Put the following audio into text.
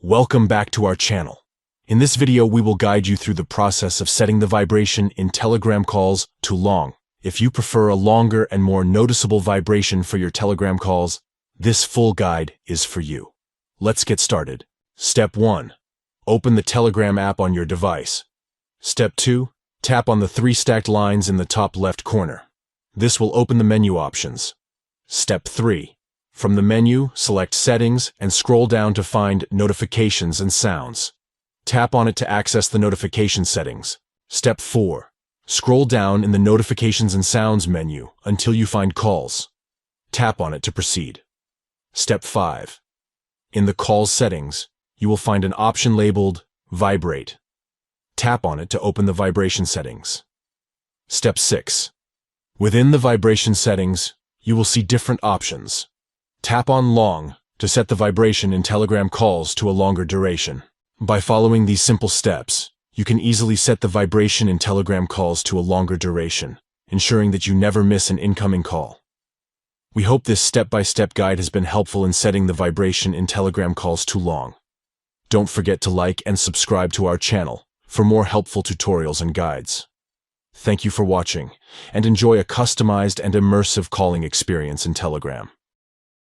Welcome back to our channel. In this video, we will guide you through the process of setting the vibration in Telegram calls to long. If you prefer a longer and more noticeable vibration for your Telegram calls, this full guide is for you. Let's get started. Step 1. Open the Telegram app on your device. Step 2. Tap on the 3 stacked lines in the top left corner. This will open the menu options. Step 3. From the menu, select Settings and scroll down to find Notifications and Sounds. Tap on it to access the notification settings. Step 4. Scroll down in the Notifications and Sounds menu until you find Calls. Tap on it to proceed. Step 5. In the Calls settings, you will find an option labeled Vibrate. Tap on it to open the vibration settings. Step 6. Within the vibration settings, you will see different options. Tap on Long to set the vibration in Telegram calls to a longer duration. By following these simple steps, you can easily set the vibration in Telegram calls to a longer duration, ensuring that you never miss an incoming call. We hope this step-by-step guide has been helpful in setting the vibration in Telegram calls to long. Don't forget to like and subscribe to our channel for more helpful tutorials and guides. Thank you for watching, and enjoy a customized and immersive calling experience in Telegram.